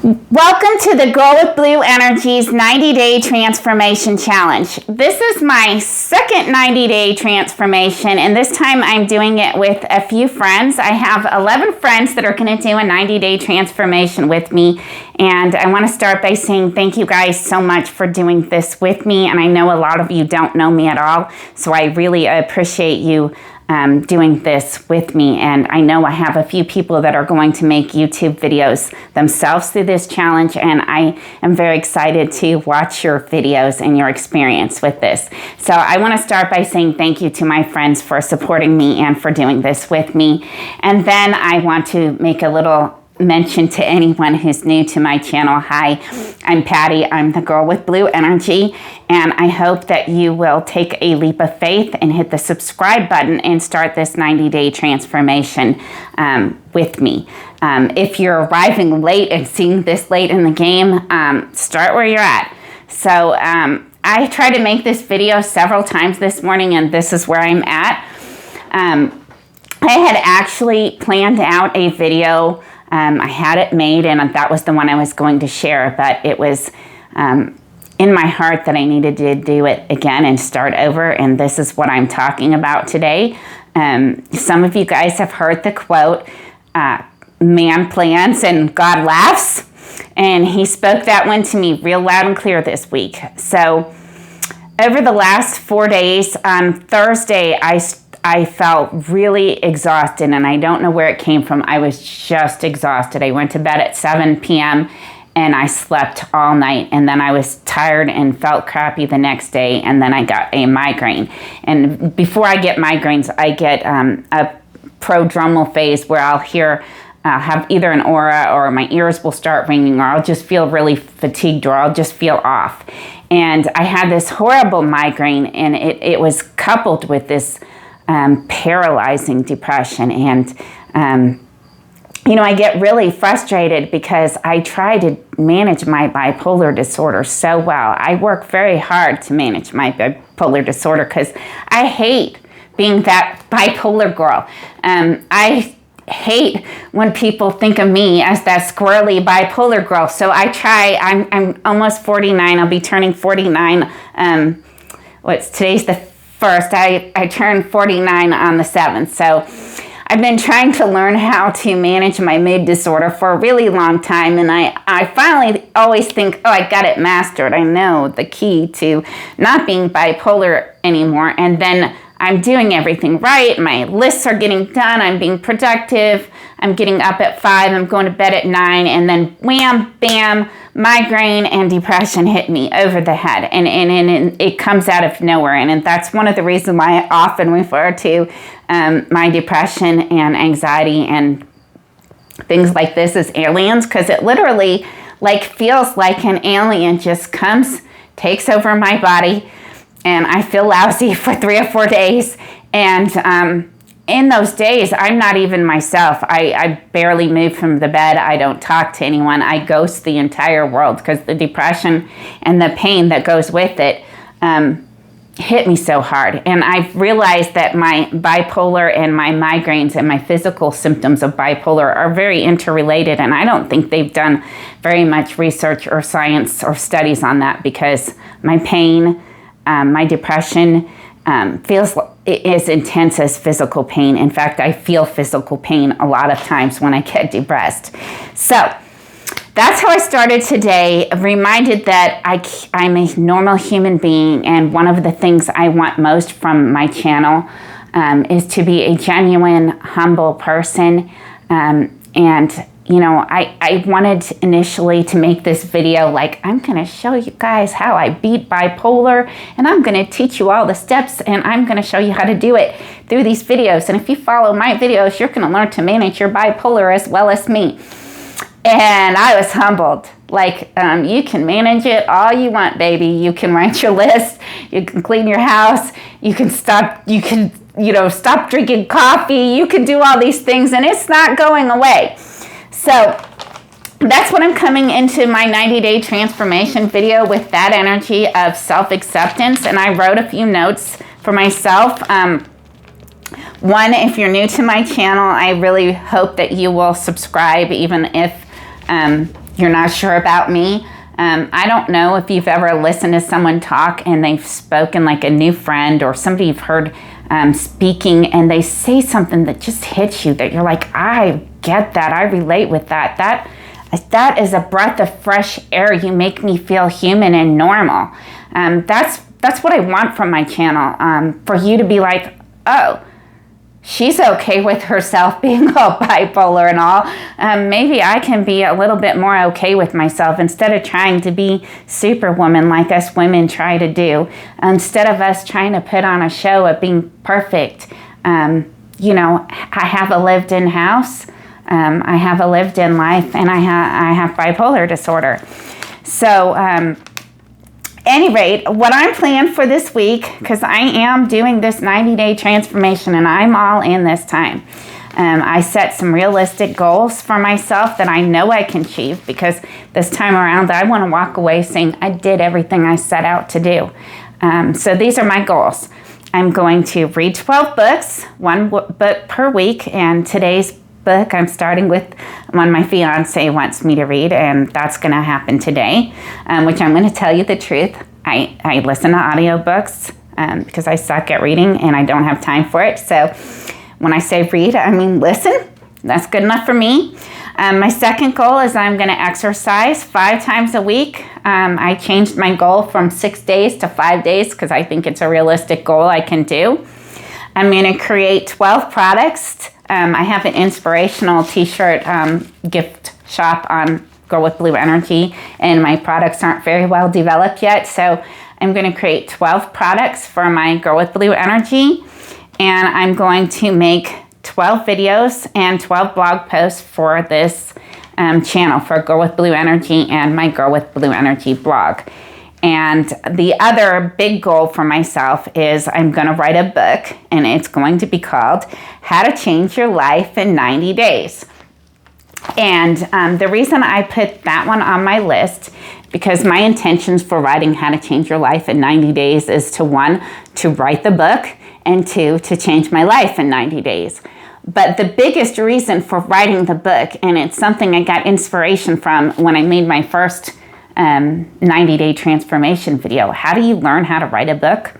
Welcome to the Girl with Blue Energy's 90-Day Transformation Challenge. This is my second 90-day transformation, and this time I'm doing it with a few friends. I have 11 friends that are going to do a 90-day transformation with me, and I want to start by saying thank you guys so much for doing this with me, and I know a lot of you don't know me at all, so I really appreciate you doing this with me. And I know I have a few people that are going to make YouTube videos themselves through this challenge, and I am very excited to watch your videos and your experience with this. So I want to start by saying thank you to my friends for supporting me and for doing this with me. And then I want to make a little mention to anyone who's new to my channel. Hi, I'm Patty. I'm the Girl with Blue Energy, and I hope that you will take a leap of faith and hit the subscribe button and start this 90-day transformation with me. If you're arriving late and seeing this late in the game, start where you're at. So I tried to make this video several times this morning, and this is where I'm at. I had actually planned out a video. I had it made, and that was the one I was going to share, but it was in my heart that I needed to do it again and start over, and this is what I'm talking about today. Some of you guys have heard the quote, man plans and God laughs, and he spoke that one to me real loud and clear this week. So over the last 4 days, on Thursday, I felt really exhausted, and I don't know where it came from. I was just exhausted. I went to bed at 7 p.m. and I slept all night, and then I was tired and felt crappy the next day, and then I got a migraine. And before I get migraines, I get a prodromal phase where I'll have either an aura, or my ears will start ringing, or I'll just feel really fatigued, or I'll just feel off. And I had this horrible migraine, and it was coupled with this paralyzing depression. And, I get really frustrated because I try to manage my bipolar disorder so well. I work very hard to manage my bipolar disorder because I hate being that bipolar girl. I hate when people think of me as that squirrely bipolar girl. So I try. I'm almost 49. I'll be turning 49. Today's the 1st. I turned 49 on the 7th. So I've been trying to learn how to manage my mood disorder for a really long time, and I finally always think, oh, I got it mastered. I know the key to not being bipolar anymore, and then I'm doing everything right. My lists are getting done. I'm being productive. I'm getting up at 5. I'm going to bed at 9. And then wham, bam, migraine and depression hit me over the head. And it comes out of nowhere. And that's one of the reasons why I often refer to my depression and anxiety and things like this as aliens, because it literally feels like an alien just comes, takes over my body, and I feel lousy for 3 or 4 days. And in those days, I'm not even myself. I barely move from the bed. I don't talk to anyone. I ghost the entire world because the depression and the pain that goes with it hit me so hard. And I've realized that my bipolar and my migraines and my physical symptoms of bipolar are very interrelated. And I don't think they've done very much research or science or studies on that, because my pain, my depression feels as intense as physical pain. In fact, I feel physical pain a lot of times when I get depressed. So that's how I started today, reminded that I'm a normal human being, and one of the things I want most from my channel is to be a genuine, humble person. I wanted initially to make this video I'm going to show you guys how I beat bipolar, and I'm going to teach you all the steps, and I'm going to show you how to do it through these videos. And if you follow my videos, you're going to learn to manage your bipolar as well as me. And I was humbled. You can manage it all you want, baby. You can write your list. You can clean your house. You can stop drinking coffee. You can do all these things, and it's not going away. So that's what I'm coming into my 90-day transformation video, with that energy of self-acceptance. And I wrote a few notes for myself. One, if you're new to my channel, I really hope that you will subscribe, even if you're not sure about me. I don't know if you've ever listened to someone talk and they've spoken like a new friend or somebody you've heard speaking, and they say something that just hits you, that you're like, I get that, I relate with that. That is a breath of fresh air. You make me feel human and normal. That's what I want from my channel, for you to be like, oh, she's okay with herself being all bipolar and all. Maybe I can be a little bit more okay with myself instead of trying to be superwoman like us women try to do. Instead of us trying to put on a show of being perfect. I have a lived-in house. I have a lived-in life, and I have bipolar disorder. So, any rate, what I'm planning for this week, because I am doing this 90-day transformation and I'm all in this time. I set some realistic goals for myself that I know I can achieve, because this time around I want to walk away saying I did everything I set out to do. So these are my goals. I'm going to read 12 books, one book per week, and today's book I'm starting with one my fiance wants me to read, and that's going to happen today, which I'm going to tell you the truth. I listen to audiobooks because I suck at reading and I don't have time for it. So when I say read, I mean listen. That's good enough for me. My second goal is I'm going to exercise 5 times a week. I changed my goal from 6 days to 5 days because I think it's a realistic goal I can do. I'm going to create 12 products. I have an inspirational t-shirt gift shop on Girl with Blue Energy, and my products aren't very well developed yet. So I'm going to create 12 products for my Girl with Blue Energy, and I'm going to make 12 videos and 12 blog posts for this channel for Girl with Blue Energy and my Girl with Blue Energy blog. And the other big goal for myself is I'm going to write a book, and it's going to be called How to Change Your Life in 90 Days. And the reason I put that one on my list, because my intentions for writing How to Change Your Life in 90 Days is to, 1, to write the book, and 2, to change my life in 90 days. But the biggest reason for writing the book, and it's something I got inspiration from when I made my first 90-day transformation video. How do you learn how to write a book?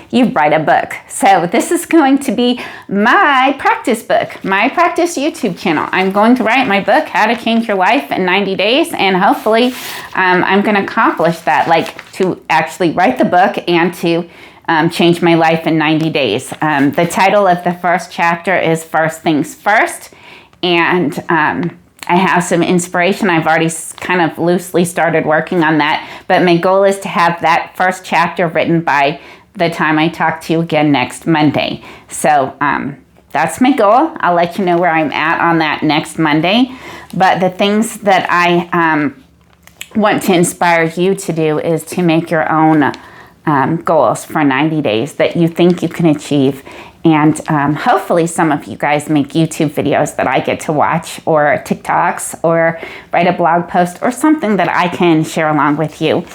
You write a book. So this is going to be my practice book, my practice YouTube channel. I'm going to write my book, How to Change Your Life in 90 Days, and hopefully I'm going to accomplish that, like to actually write the book and to change my life in 90 days. The title of the first chapter is First Things First, and I have some inspiration. I've already kind of loosely started working on that, but my goal is to have that first chapter written by the time I talk to you again next Monday. So that's my goal. I'll let you know where I'm at on that next Monday. But the things that I want to inspire you to do is to make your own goals for 90 days that you think you can achieve. And hopefully some of you guys make YouTube videos that I get to watch, or TikToks, or write a blog post, or something that I can share along with you.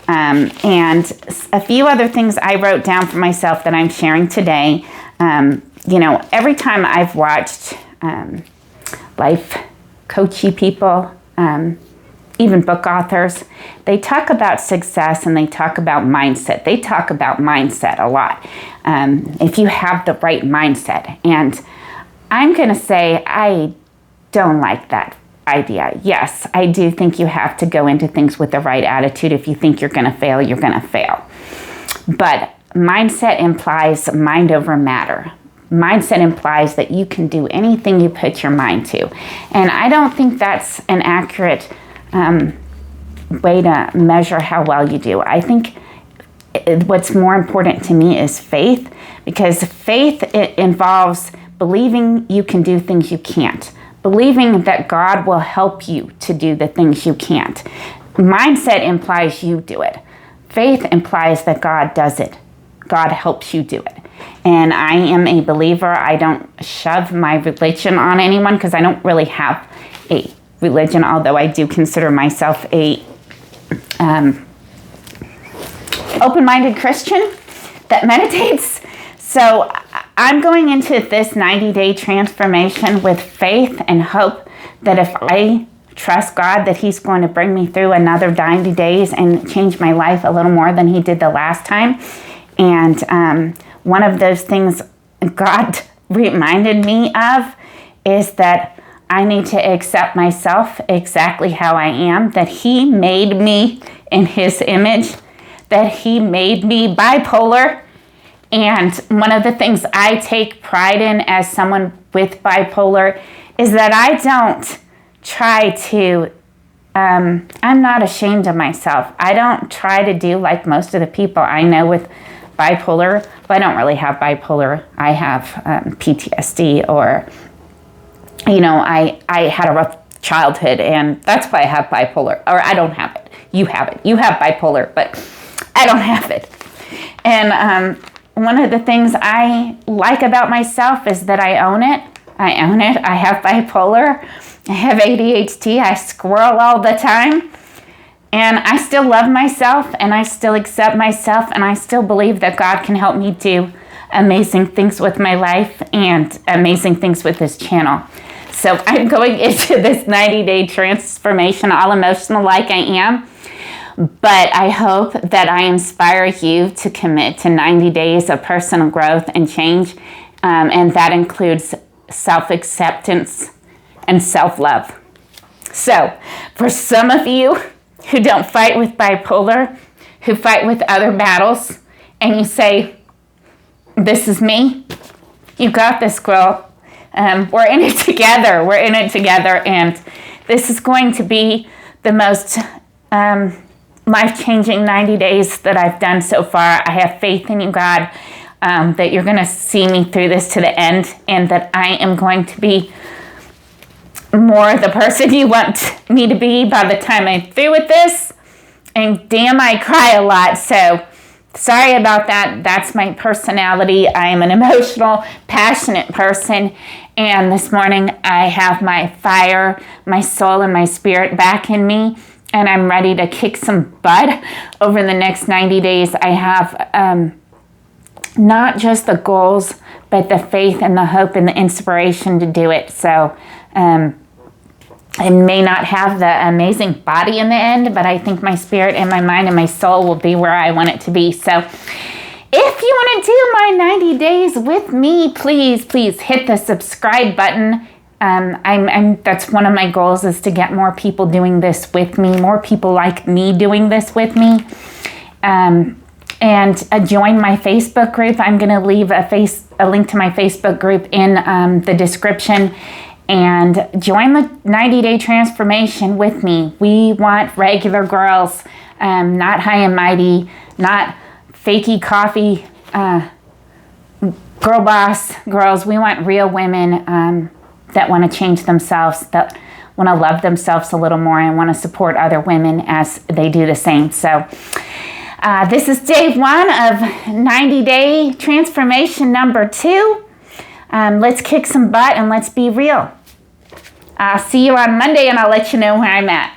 And a few other things I wrote down for myself that I'm sharing today. Every time I've watched life coachy people, even book authors, they talk about success and they talk about mindset. They talk about mindset a lot. If you have the right mindset. And I'm going to say I don't like that idea. Yes, I do think you have to go into things with the right attitude. If you think you're going to fail, you're going to fail. But mindset implies mind over matter. Mindset implies that you can do anything you put your mind to. And I don't think that's an accurate way to measure how well you do. I think what's more important to me is faith, because faith, it involves believing you can do things you can't. Believing that God will help you to do the things you can't. Mindset implies you do it. Faith implies that God does it. God helps you do it. And I am a believer. I don't shove my religion on anyone because I don't really have a religion, although I do consider myself a open-minded Christian that meditates. So I'm going into this 90-day transformation with faith and hope that if I trust God that He's going to bring me through another 90 days and change my life a little more than He did the last time. And one of those things God reminded me of is that I need to accept myself exactly how I am, that He made me in His image, that He made me bipolar. And one of the things I take pride in as someone with bipolar is that I don't try to, I'm not ashamed of myself. I don't try to do like most of the people I know with bipolar. But I don't really have bipolar. I have PTSD, or, I had a rough childhood, and that's why I have bipolar. Or I don't have it. You have it. You have bipolar, but I don't have it. And one of the things I like about myself is that I own it. I own it. I have bipolar. I have ADHD. I squirrel all the time. And I still love myself, and I still accept myself, and I still believe that God can help me do amazing things with my life and amazing things with this channel. So I'm going into this 90-day transformation, all emotional like I am. But I hope that I inspire you to commit to 90 days of personal growth and change. And that includes self-acceptance and self-love. So for some of you who don't fight with bipolar, who fight with other battles, and you say, this is me, you got this, girl. We're in it together. We're in it together. And this is going to be the most life-changing 90 days that I've done so far. I have faith in you, God, that you're going to see me through this to the end, and that I am going to be more the person you want me to be by the time I'm through with this. And damn, I cry a lot, so sorry about that. That's my personality. I am an emotional, passionate person, and this morning I have my fire, my soul, and my spirit back in me, and I'm ready to kick some butt over the next 90 days. I have not just the goals, but the faith and the hope and the inspiration to do it. So I may not have the amazing body in the end, but I think my spirit and my mind and my soul will be where I want it to be. So if you want to do my 90 days with me, please hit the subscribe button. That's one of my goals, is to get more people doing this with me, more people like me doing this with me. And join my Facebook group. I'm going to leave a link to my Facebook group in the description. And join the 90-day transformation with me. We want regular girls, not high and mighty, not fakey coffee, girl boss girls. We want real women that want to change themselves, that want to love themselves a little more, and want to support other women as they do the same. So this is day 1 of 90-day transformation number 2. Let's kick some butt and let's be real. I'll see you on Monday, and I'll let you know where I'm at.